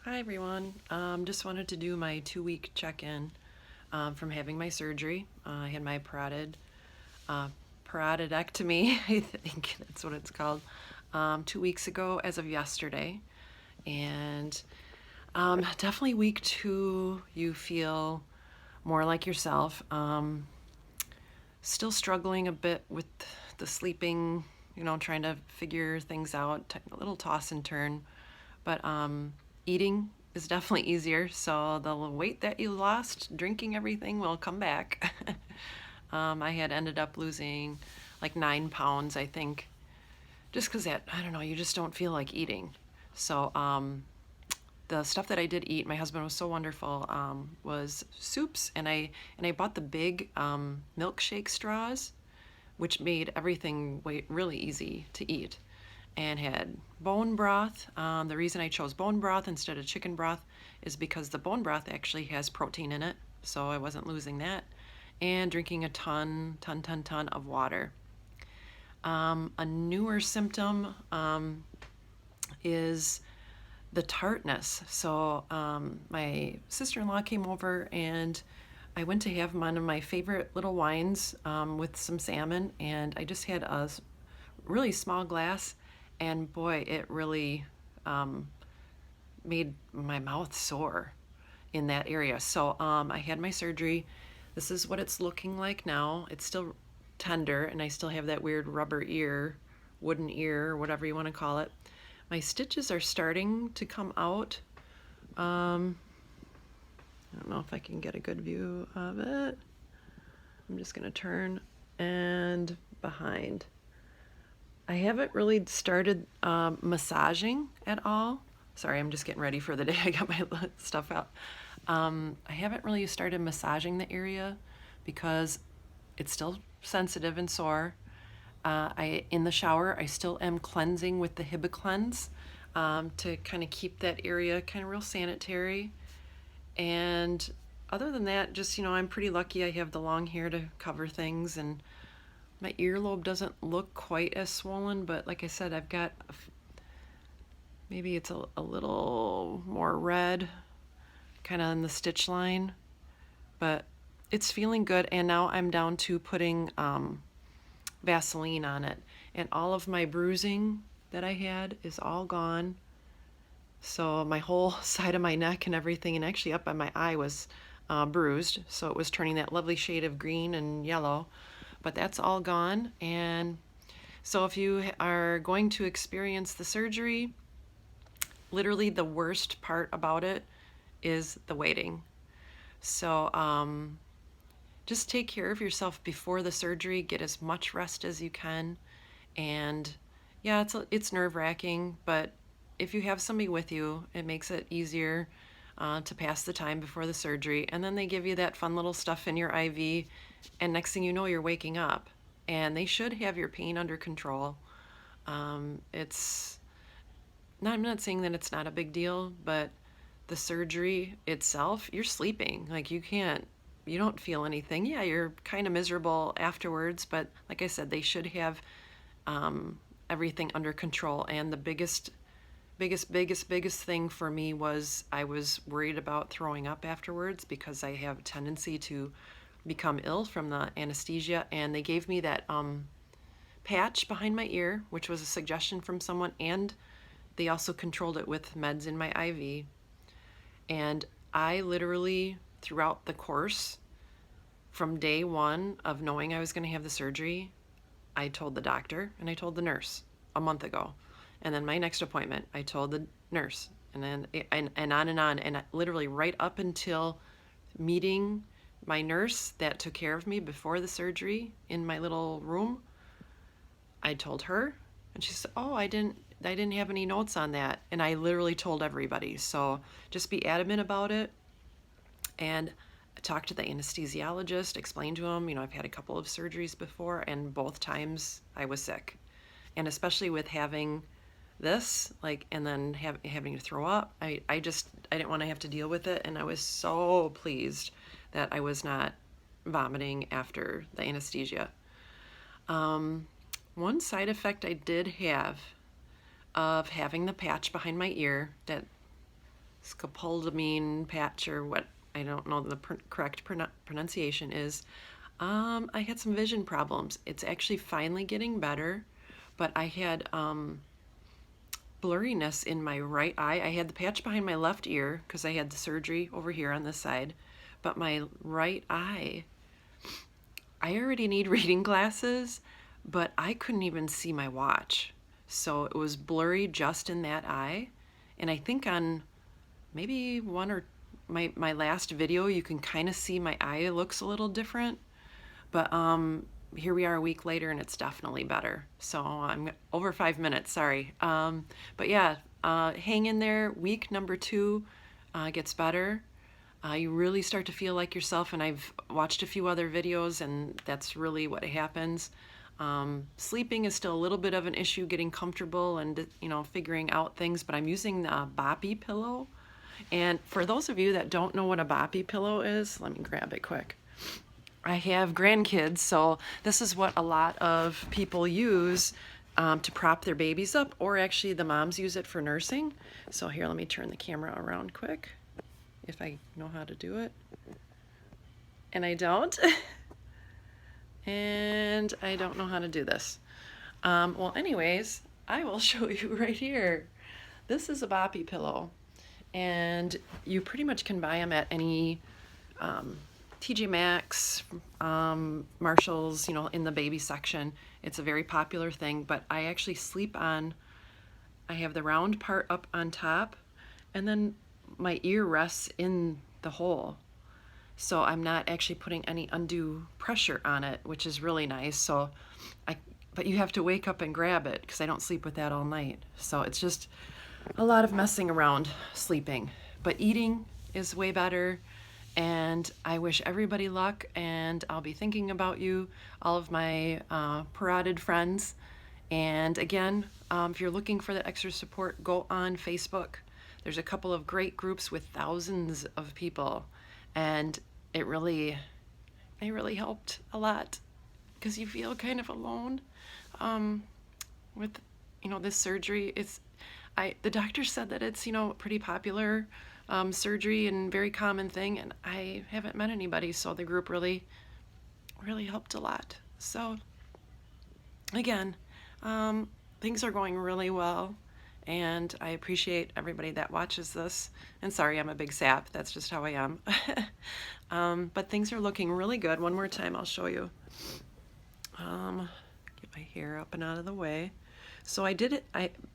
Hi everyone. Just wanted to do my 2-week check-in from having my surgery. I had my uh, parotidectomy, I think that's what it's called, 2 weeks ago as of yesterday. And definitely week 2, you feel more like yourself. Still struggling a bit with the sleeping, trying to figure things out, a little toss and turn. But eating is definitely easier. So the weight that you lost drinking everything will come back. I had ended up losing like 9 pounds, I think, just because I don't know, you just don't feel like eating. So the stuff that I did eat, my husband was so wonderful, was soups, and I bought the big milkshake straws, which made everything really easy to eat, and had bone broth. The reason I chose bone broth instead of chicken broth is because the bone broth actually has protein in it, so I wasn't losing that, and drinking a ton of water. A newer symptom is the tartness. So my sister-in-law came over and I went to have one of my favorite little wines with some salmon, and I just had a really small glass, and boy, it really made my mouth sore in that area. So I had my surgery. This is what it's looking like now. It's still tender, and I still have that weird rubber ear, wooden ear, whatever you want to call it. My stitches are starting to come out. I don't know if I can get a good view of it. I'm just going to turn and behind. I haven't really started massaging at all. Sorry, I'm just getting ready for the day. I got my stuff out. I haven't really started massaging the area because it's still sensitive and sore. In the shower, I still am cleansing with the Hibiclens to kind of keep that area kind of real sanitary. And other than that, just, I'm pretty lucky I have the long hair to cover things, and my earlobe doesn't look quite as swollen, but like I said, I've got maybe it's a little more red kind of in the stitch line, but it's feeling good. And now I'm down to putting Vaseline on it, and all of my bruising that I had is all gone. So my whole side of my neck and everything, and actually up by my eye, was bruised. So it was turning that lovely shade of green and yellow, but that's all gone. And so if you are going to experience the surgery, literally the worst part about it is the waiting. So just take care of yourself before the surgery. Get as much rest as you can. And yeah, it's nerve-wracking, but if you have somebody with you, it makes it easier to pass the time before the surgery. And then they give you that fun little stuff in your IV, and next thing you know, you're waking up. And they should have your pain under control. It's not, I'm not saying that it's not a big deal, but the surgery itself, you're sleeping. Like you don't feel anything. Yeah, you're kind of miserable afterwards, but like I said, they should have everything under control. And the biggest thing for me was I was worried about throwing up afterwards because I have a tendency to become ill from the anesthesia. And they gave me that patch behind my ear, which was a suggestion from someone, and they also controlled it with meds in my IV. And I literally, throughout the course, from day one of knowing I was going to have the surgery, I told the doctor and I told the nurse a month ago. And then my next appointment, I told the nurse, and then and on and on. And literally right up until meeting my nurse that took care of me before the surgery in my little room, I told her, and she said, "Oh, I didn't have any notes on that." And I literally told everybody. So just be adamant about it. And talk to the anesthesiologist, explain to him, I've had a couple of surgeries before, and both times I was sick. And especially with having this, like, and then having to throw up, I didn't want to have to deal with it. And I was so pleased that I was not vomiting after the anesthesia. One side effect I did have of having the patch behind my ear that scopolamine patch, or what, I don't know the correct pronunciation is. I had some vision problems. It's actually finally getting better, but I had blurriness in my right eye. I had the patch behind my left ear because I had the surgery over here on this side, but my right eye, I already need reading glasses, but I couldn't even see my watch. So it was blurry just in that eye. And I think on maybe one or my last video, you can kind of see my eye looks a little different. But here we are a week later and it's definitely better. So I'm over 5 minutes, sorry. But yeah, hang in there. Week number 2 gets better. You really start to feel like yourself, and I've watched a few other videos and that's really what happens. Sleeping is still a little bit of an issue, getting comfortable and, you know, figuring out things, but I'm using the boppy pillow. And for those of you that don't know what a boppy pillow is, let me grab it quick. I have grandkids, so this is what a lot of people use to prop their babies up, or actually the moms use it for nursing. So here, let me turn the camera around quick, if I know how to do it. And I don't. And I don't know how to do this. Well, anyways, I will show you right here. This is a boppy pillow, and you pretty much can buy them at any TJ Maxx, Marshalls, you know, in the baby section. It's a very popular thing, but I actually sleep on, I have the round part up on top, and then my ear rests in the hole. So I'm not actually putting any undue pressure on it, which is really nice. So but you have to wake up and grab it because I don't sleep with that all night. So it's just a lot of messing around sleeping. But eating is way better. And I wish everybody luck, and I'll be thinking about you, all of my Parotid friends. And again, if you're looking for that extra support, go on Facebook. There's a couple of great groups with thousands of people, and it really helped a lot, because you feel kind of alone with, you know, this surgery. The doctor said that it's, you know, pretty popular surgery and very common thing, and I haven't met anybody, so the group really helped a lot. So again, things are going really well, and I appreciate everybody that watches this. And sorry, I'm a big sap, that's just how I am. But things are looking really good. One more time I'll show you. Get my hair up and out of the way. So I did it.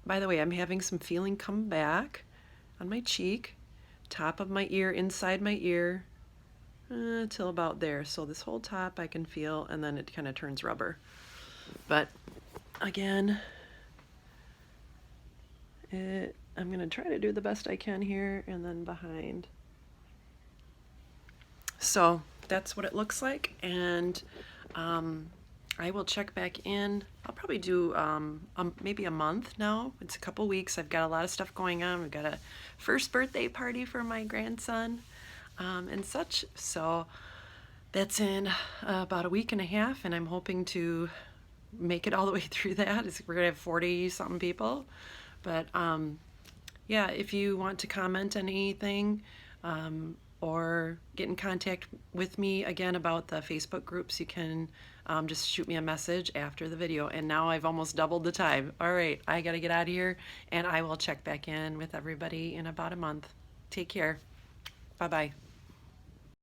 By the way, I'm having some feeling come back on my cheek, top of my ear, inside my ear, till about there. So this whole top I can feel, and then it kind of turns rubber. But again, I'm going to try to do the best I can here, and then behind. So that's what it looks like, and I will check back in. I'll probably do maybe a month now. It's a couple weeks. I've got a lot of stuff going on. We've got a first birthday party for my grandson and such. So that's in about a week and a half, and I'm hoping to make it all the way through that. We're going to have 40-something people. But yeah, if you want to comment on anything, or get in contact with me again about the Facebook groups, you can just shoot me a message after the video. And now I've almost doubled the time. All right, I gotta get out of here, and I will check back in with everybody in about a month. Take care. Bye-bye.